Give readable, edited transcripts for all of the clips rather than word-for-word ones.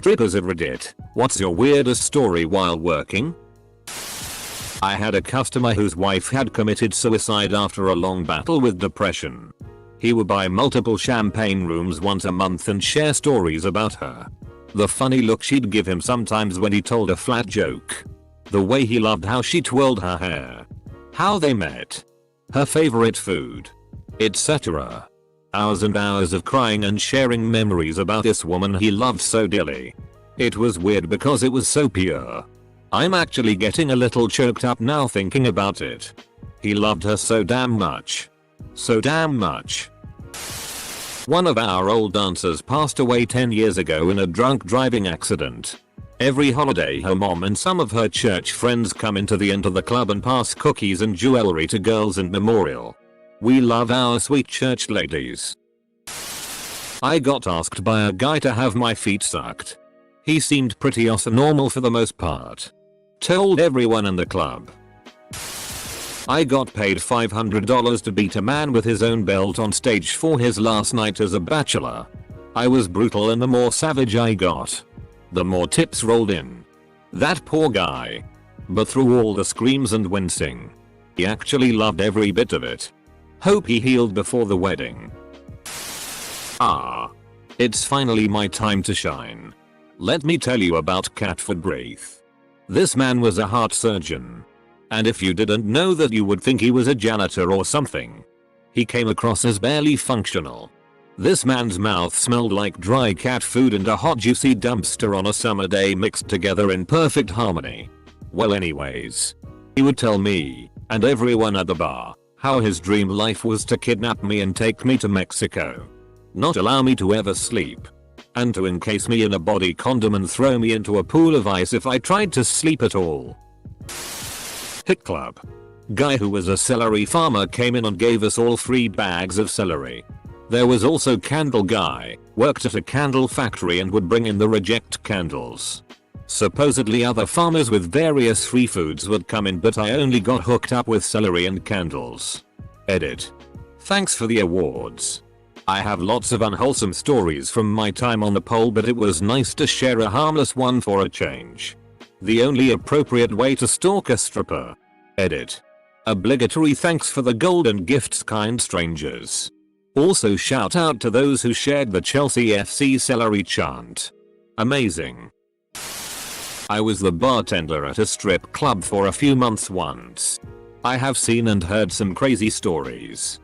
strippers of Reddit, what's your weirdest story while working? I had a customer whose wife had committed suicide after a long battle with depression. He would buy multiple champagne rooms once a month and share stories about her. The funny look she'd give him sometimes when he told a flat joke. The way he loved how she twirled her hair. How they met. Her favorite food. Etc. Hours and hours of crying and sharing memories about this woman he loved so dearly. It was weird because it was so pure. I'm actually getting a little choked up now thinking about it. He loved her so damn much. So damn much. One of our old dancers passed away 10 years ago in a drunk driving accident. Every holiday her mom and some of her church friends come into the end of the club and pass cookies and jewelry to girls in memorial. We love our sweet church ladies. I got asked by a guy to have my feet sucked. He seemed pretty awesome normal for the most part. Told everyone in the club. I got paid $500 to beat a man with his own belt on stage for his last night as a bachelor. I was brutal, and the more savage I got, the more tips rolled in. That poor guy. But through all the screams and wincing, he actually loved every bit of it. Hope he healed before the wedding. It's finally my time to shine. Let me tell you about Catford Braith. This man was a heart surgeon. And if you didn't know that, you would think he was a janitor or something. He came across as barely functional. This man's mouth smelled like dry cat food and a hot juicy dumpster on a summer day mixed together in perfect harmony. Well, anyways, he would tell me, and everyone at the bar, how his dream life was to kidnap me and take me to Mexico. Not allow me to ever sleep. And to encase me in a body condom and throw me into a pool of ice if I tried to sleep at all. Hit Club. Guy who was a celery farmer came in and gave us all 3 bags of celery. There was also Candle Guy, worked at a candle factory and would bring in the reject candles. Supposedly other farmers with various free foods would come in, but I only got hooked up with celery and candles. Edit. Thanks for the awards. I have lots of unwholesome stories from my time on the pole, but it was nice to share a harmless one for a change. The only appropriate way to stalk a stripper. Edit. Obligatory thanks for the golden gifts, kind strangers. Also shout out to those who shared the Chelsea FC celery chant. Amazing. I was the bartender at a strip club for a few months once. I have seen and heard some crazy stories.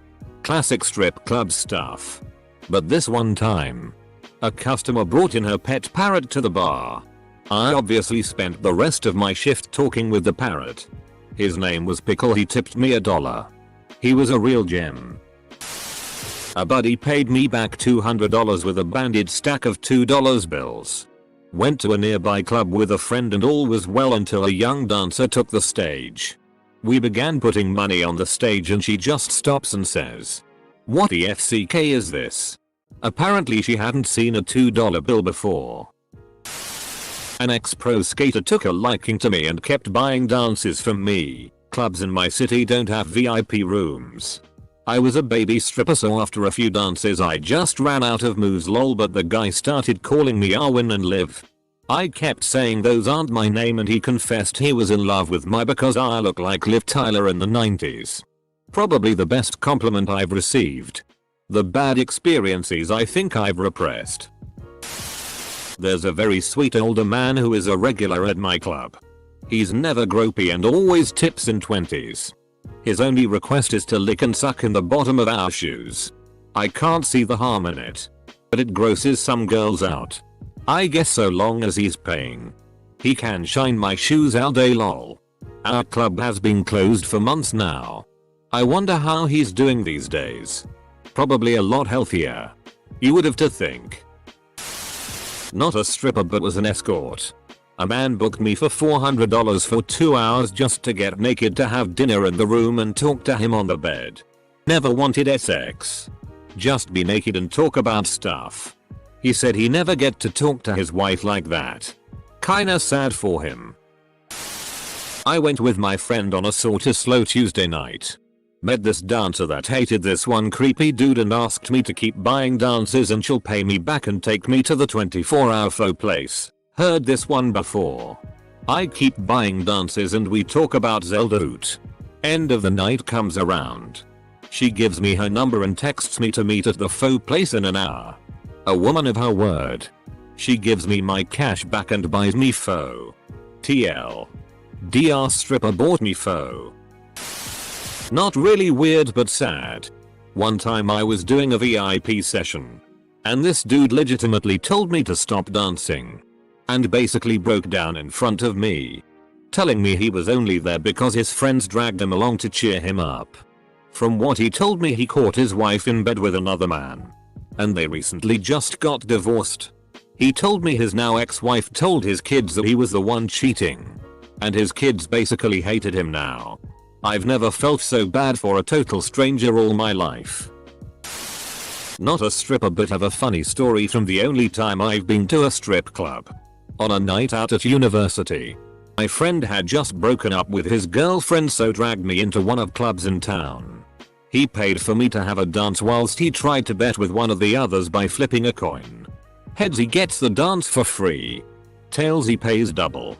Classic strip club stuff. But this one time, a customer brought in her pet parrot to the bar. I obviously spent the rest of my shift talking with the parrot. His name was Pickle. He tipped me $1. He was a real gem. A buddy paid me back $200 with a banded stack of $2 bills. Went to a nearby club with a friend and all was well until a young dancer took the stage. We began putting money on the stage and she just stops and says, "What the FCK is this?" Apparently she hadn't seen a $2 bill before. An ex-pro skater took a liking to me and kept buying dances from me. Clubs in my city don't have VIP rooms. I was a baby stripper, so after a few dances I just ran out of moves lol, but the guy started calling me Arwin and Liv. I kept saying those aren't my name and he confessed he was in love with me because I look like Liv Tyler in the 90s. Probably the best compliment I've received. The bad experiences I think I've repressed. There's a very sweet older man who is a regular at my club. He's never gropey and always tips in 20s. His only request is to lick and suck in the bottom of our shoes. I can't see the harm in it. But it grosses some girls out. I guess so long as he's paying. He can shine my shoes all day lol. Our club has been closed for months now. I wonder how he's doing these days. Probably a lot healthier. You would have to think. Not a stripper but was an escort. A man booked me for $400 for 2 hours just to get naked to have dinner in the room and talk to him on the bed. Never wanted sex. Just be naked and talk about stuff. He said he never get to talk to his wife like that. Kinda sad for him. I went with my friend on a sorta slow Tuesday night. Met this dancer that hated this one creepy dude and asked me to keep buying dances and she'll pay me back and take me to the 24-hour pho place. Heard this one before. I keep buying dances and we talk about Zelda route. End of the night comes around. She gives me her number and texts me to meet at the pho place in an hour. A woman of her word. She gives me my cash back and buys me pho. TL. DR stripper bought me pho. Not really weird but sad. One time I was doing a VIP session. And this dude legitimately told me to stop dancing. And basically broke down in front of me. Telling me he was only there because his friends dragged him along to cheer him up. From what he told me, he caught his wife in bed with another man. And they recently just got divorced. He told me his now ex-wife told his kids that he was the one cheating. And his kids basically hated him now. I've never felt so bad for a total stranger all my life. Not a stripper but have a funny story from the only time I've been to a strip club. On a night out at university. My friend had just broken up with his girlfriend, so dragged me into one of clubs in town. He paid for me to have a dance whilst he tried to bet with one of the others by flipping a coin. Heads, he gets the dance for free. Tails, he pays double.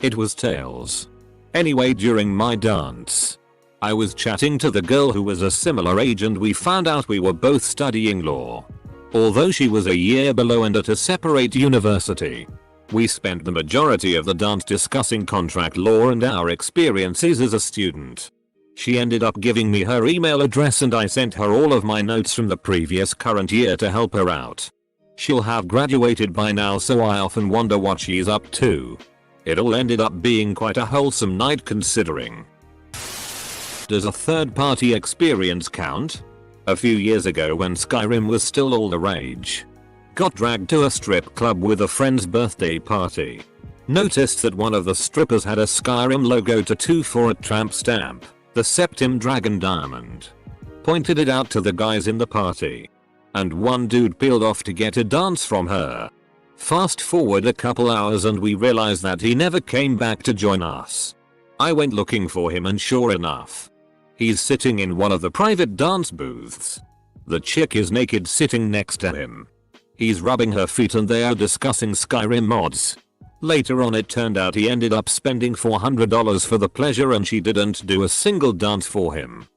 It was tails. Anyway, during my dance, I was chatting to the girl who was a similar age and we found out we were both studying law. Although she was a year below and at a separate university. We spent the majority of the dance discussing contract law and our experiences as a student. She ended up giving me her email address and I sent her all of my notes from the previous current year to help her out. She'll have graduated by now, so I often wonder what she's up to. It all ended up being quite a wholesome night considering. Does a third-party experience count? A few years ago when Skyrim was still all the rage. Got dragged to a strip club with a friend's birthday party. Noticed that one of the strippers had a Skyrim logo tattoo for a tramp stamp, the Septim Dragon Diamond. Pointed it out to the guys in the party. And one dude peeled off to get a dance from her. Fast forward a couple hours and we realized that he never came back to join us. I went looking for him and sure enough, he's sitting in one of the private dance booths. The chick is naked sitting next to him. He's rubbing her feet and they are discussing Skyrim mods. Later on it turned out he ended up spending $400 for the pleasure and she didn't do a single dance for him.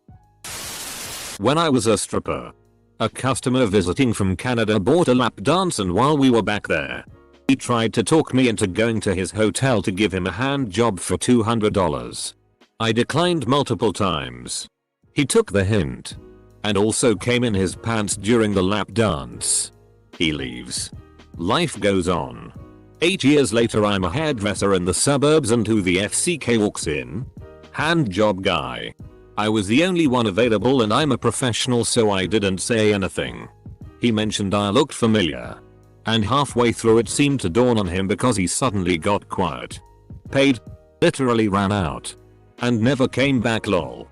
When I was a stripper, a customer visiting from Canada bought a lap dance and while we were back there, he tried to talk me into going to his hotel to give him a hand job for $200. I declined multiple times. He took the hint. And also came in his pants during the lap dance. He leaves. Life goes on. 8 years later I'm a hairdresser in the suburbs and who the FCK walks in? Hand job guy. I was the only one available and I'm a professional, so I didn't say anything. He mentioned I looked familiar. And halfway through it seemed to dawn on him because he suddenly got quiet. Paid. Literally ran out. And never came back, lol.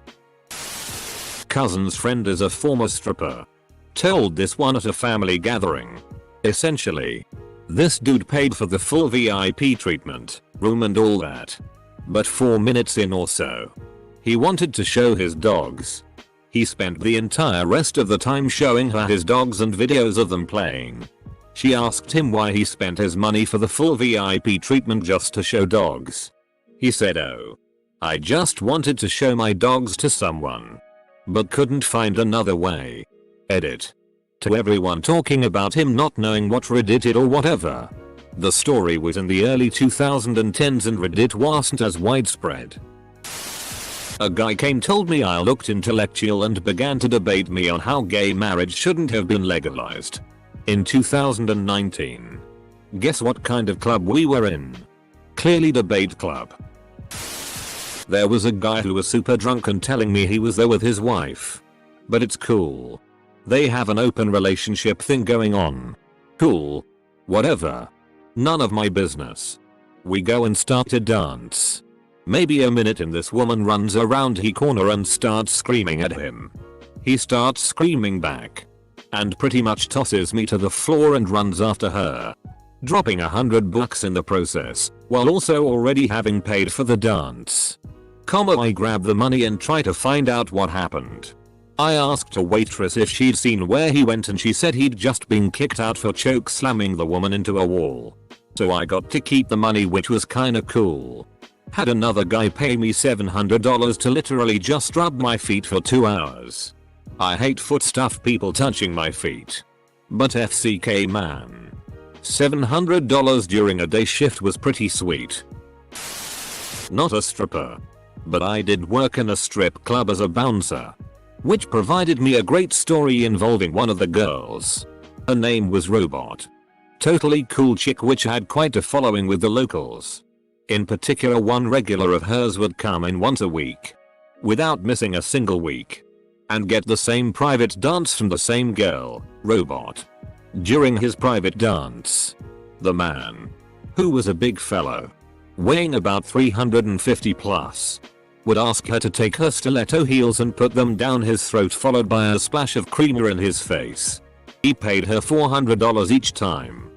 Cousin's friend is a former stripper. Told this one at a family gathering. Essentially, this dude paid for the full VIP treatment, room and all that. But 4 minutes in or so, he wanted to show his dogs. He spent the entire rest of the time showing her his dogs and videos of them playing. She asked him why he spent his money for the full VIP treatment just to show dogs. He said, "Oh, I just wanted to show my dogs to someone. But couldn't find another way." Edit. To everyone talking about him not knowing what Reddit is or whatever. The story was in the early 2010s and Reddit wasn't as widespread. A guy came, told me I looked intellectual and began to debate me on how gay marriage shouldn't have been legalized. In 2019. Guess what kind of club we were in? Clearly debate club. There was a guy who was super drunk and telling me he was there with his wife. But it's cool. They have an open relationship thing going on. Cool. Whatever. None of my business. We go and start to dance. Maybe a minute in, this woman runs around his corner and starts screaming at him. He starts screaming back. And pretty much tosses me to the floor and runs after her. Dropping $100 in the process, while also already having paid for the dance. I grabbed the money and tried to find out what happened. I asked a waitress if she'd seen where he went and she said he'd just been kicked out for choke slamming the woman into a wall. So I got to keep the money, which was kinda cool. Had another guy pay me $700 to literally just rub my feet for 2 hours. I hate foot stuff, people touching my feet. But FCK man. $700 during a day shift was pretty sweet. Not a stripper. But I did work in a strip club as a bouncer, which provided me a great story involving one of the girls. Her name was Robot. Totally cool chick which had quite a following with the locals. In particular, one regular of hers would come in once a week, without missing a single week, and get the same private dance from the same girl, Robot. During his private dance, the man, who was a big fellow, weighing about 350 plus, would ask her to take her stiletto heels and put them down his throat, followed by a splash of creamer in his face. He paid her $400 each time.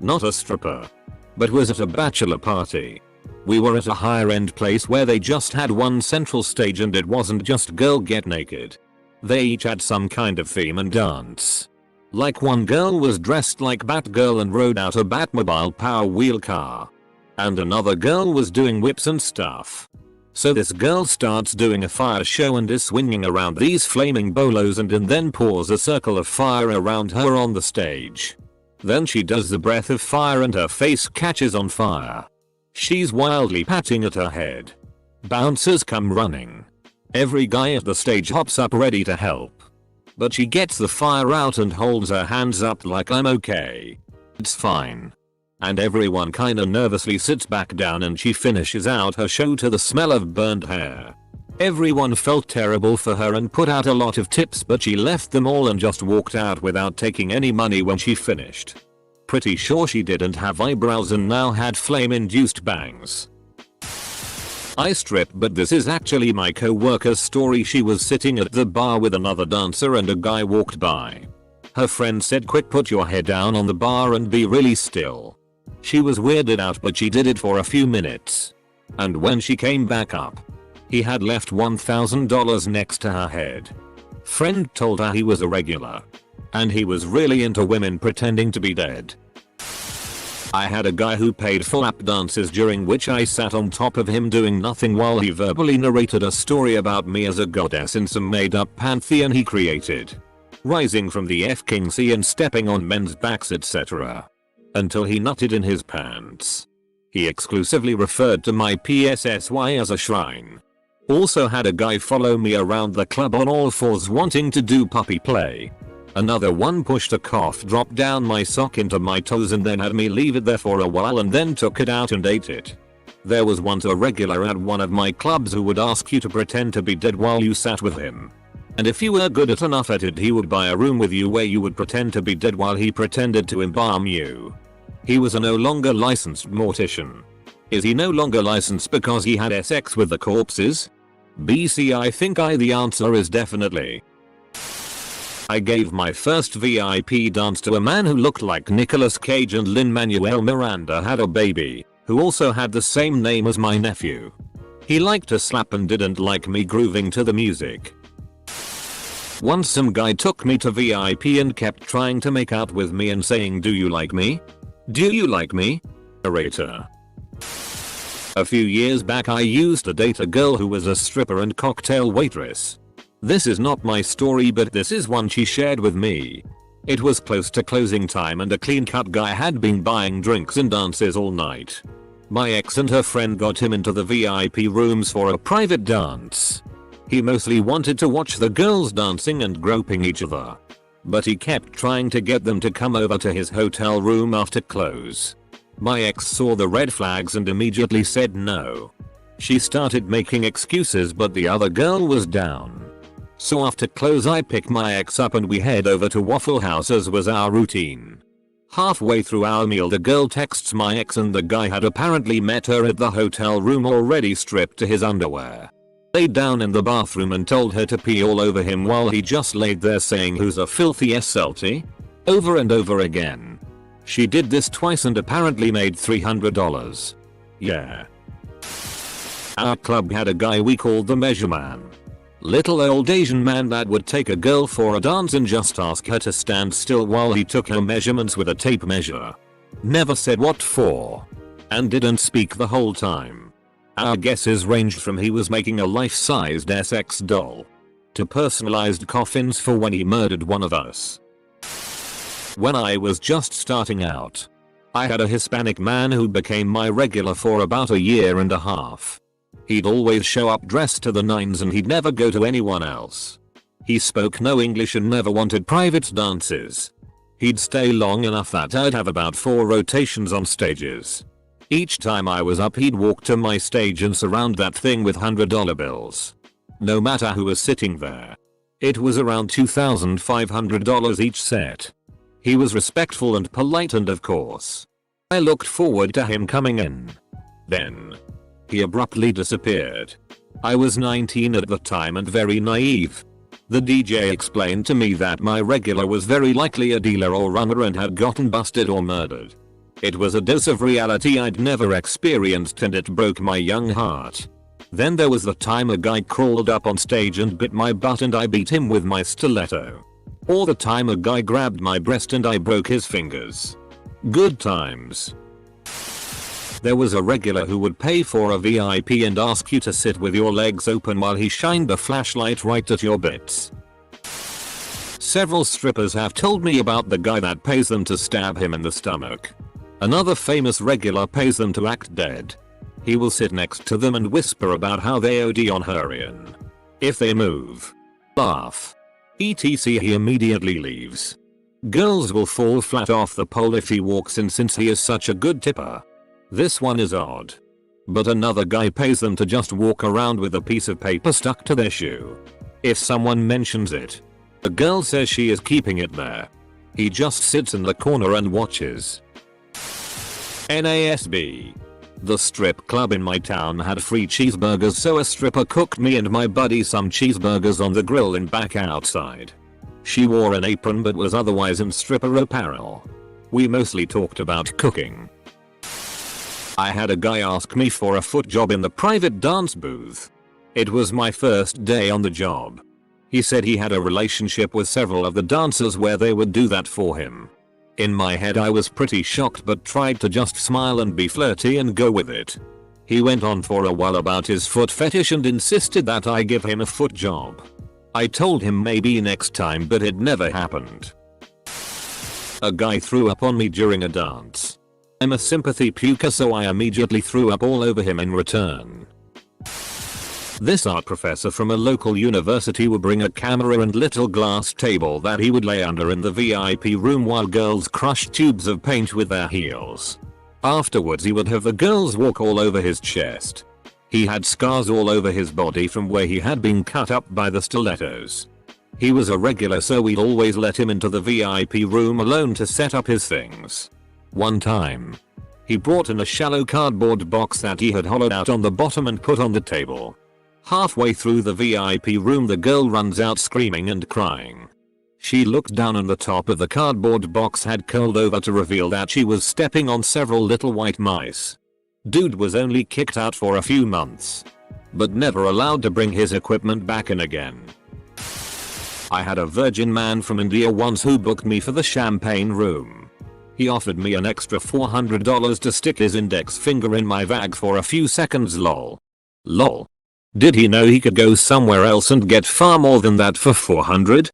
Not a stripper, but was at a bachelor party. We were at a higher end place where they just had one central stage and it wasn't just girl get naked. They each had some kind of theme and dance. Like one girl was dressed like Batgirl and rode out a Batmobile Power Wheel car. And another girl was doing whips and stuff. So this girl starts doing a fire show and is swinging around these flaming bolos and then pours a circle of fire around her on the stage. Then she does the breath of fire and her face catches on fire. She's wildly patting at her head. Bouncers come running. Every guy at the stage hops up ready to help. But she gets the fire out and holds her hands up like, I'm okay. It's fine. And everyone kinda nervously sits back down and she finishes out her show to the smell of burned hair. Everyone felt terrible for her and put out a lot of tips, but she left them all and just walked out without taking any money when she finished. Pretty sure she didn't have eyebrows and now had flame-induced bangs. I stripped, but this is actually my co-worker's story. She was sitting at the bar with another dancer and a guy walked by. Her friend said, quick, put your head down on the bar and be really still. She was weirded out, but she did it for a few minutes. And when she came back up, he had left $1,000 next to her head. Friend told her he was a regular. And he was really into women pretending to be dead. I had a guy who paid for lap dances during which I sat on top of him doing nothing while he verbally narrated a story about me as a goddess in some made up pantheon he created. Rising from the f-king sea and stepping on men's backs, etc. Until he nutted in his pants. He exclusively referred to my PSSY as a shrine. Also had a guy follow me around the club on all fours wanting to do puppy play. Another one pushed a cough drop down my sock into my toes and then had me leave it there for a while and then took it out and ate it. There was once a regular at one of my clubs who would ask you to pretend to be dead while you sat with him. And if you were good at enough at it, he would buy a room with you where you would pretend to be dead while he pretended to embalm you. He was a no longer licensed mortician. Is he no longer licensed because he had sex with the corpses? BC, I think the answer is definitely. I gave my first VIP dance to a man who looked like Nicolas Cage and Lin-Manuel Miranda had a baby, who also had the same name as my nephew. He liked to slap and didn't like me grooving to the music. Once some guy took me to VIP and kept trying to make out with me and saying, do you like me? Do you like me? Narrator. A few years back I used to date a girl who was a stripper and cocktail waitress. This is not my story, but this is one she shared with me. It was close to closing time and a clean-cut guy had been buying drinks and dances all night. My ex and her friend got him into the VIP rooms for a private dance. He mostly wanted to watch the girls dancing and groping each other. But he kept trying to get them to come over to his hotel room after close. My ex saw the red flags and immediately said no. She started making excuses, but the other girl was down. So after close I pick my ex up and we head over to Waffle House as was our routine. Halfway through our meal the girl texts my ex and the guy had apparently met her at the hotel room already stripped to his underwear. Laid down in the bathroom and told her to pee all over him while he just laid there saying, who's a filthy SLT? Over and over again. She did this twice and apparently made $300. Yeah. Our club had a guy we called the Measure Man. Little old Asian man that would take a girl for a dance and just ask her to stand still while he took her measurements with a tape measure. Never said what for. And didn't speak the whole time. Our guesses ranged from he was making a life-sized SX doll to personalized coffins for when he murdered one of us. When I was just starting out, I had a Hispanic man who became my regular for about a year and a half. He'd always show up dressed to the nines and he'd never go to anyone else. He spoke no English and never wanted private dances. He'd stay long enough that I'd have about 4 rotations on stages. Each time I was up he'd walk to my stage and surround that thing with $100 bills. No matter who was sitting there. It was around $2,500 each set. He was respectful and polite and of course, I looked forward to him coming in. Then, he abruptly disappeared. I was 19 at the time and very naive. The DJ explained to me that my regular was very likely a dealer or runner and had gotten busted or murdered. It was a dose of reality I'd never experienced and it broke my young heart. Then there was the time a guy crawled up on stage and bit my butt and I beat him with my stiletto. Or the time a guy grabbed my breast and I broke his fingers. Good times. There was a regular who would pay for a VIP and ask you to sit with your legs open while he shined a flashlight right at your bits. Several strippers have told me about the guy that pays them to stab him in the stomach. Another famous regular pays them to act dead. He will sit next to them and whisper about how they OD on heroin. If they move, laugh, etc. he immediately leaves. Girls will fall flat off the pole if he walks in since he is such a good tipper. This one is odd. But another guy pays them to just walk around with a piece of paper stuck to their shoe. If someone mentions it, the girl says she is keeping it there. He just sits in the corner and watches. NASB. The strip club in my town had free cheeseburgers, so a stripper cooked me and my buddy some cheeseburgers on the grill in back outside. She wore an apron but was otherwise in stripper apparel. We mostly talked about cooking. I had a guy ask me for a foot job in the private dance booth. It was my first day on the job. He said he had a relationship with several of the dancers where they would do that for him. In my head I was pretty shocked but tried to just smile and be flirty and go with it. He went on for a while about his foot fetish and insisted that I give him a foot job. I told him maybe next time but it never happened. A guy threw up on me during a dance. I'm a sympathy puker so I immediately threw up all over him in return. This art professor from a local university would bring a camera and little glass table that he would lay under in the VIP room while girls crushed tubes of paint with their heels. Afterwards he would have the girls walk all over his chest. He had scars all over his body from where he had been cut up by the stilettos. He was a regular so we'd always let him into the VIP room alone to set up his things. One time, he brought in a shallow cardboard box that he had hollowed out on the bottom and put on the table. Halfway through the VIP room the girl runs out screaming and crying. She looked down and the top of the cardboard box had curled over to reveal that she was stepping on several little white mice. Dude was only kicked out for a few months, but never allowed to bring his equipment back in again. I had a virgin man from India once who booked me for the champagne room. He offered me an extra $400 to stick his index finger in my vag for a few seconds lol. Lol. Did he know he could go somewhere else and get far more than that for $400?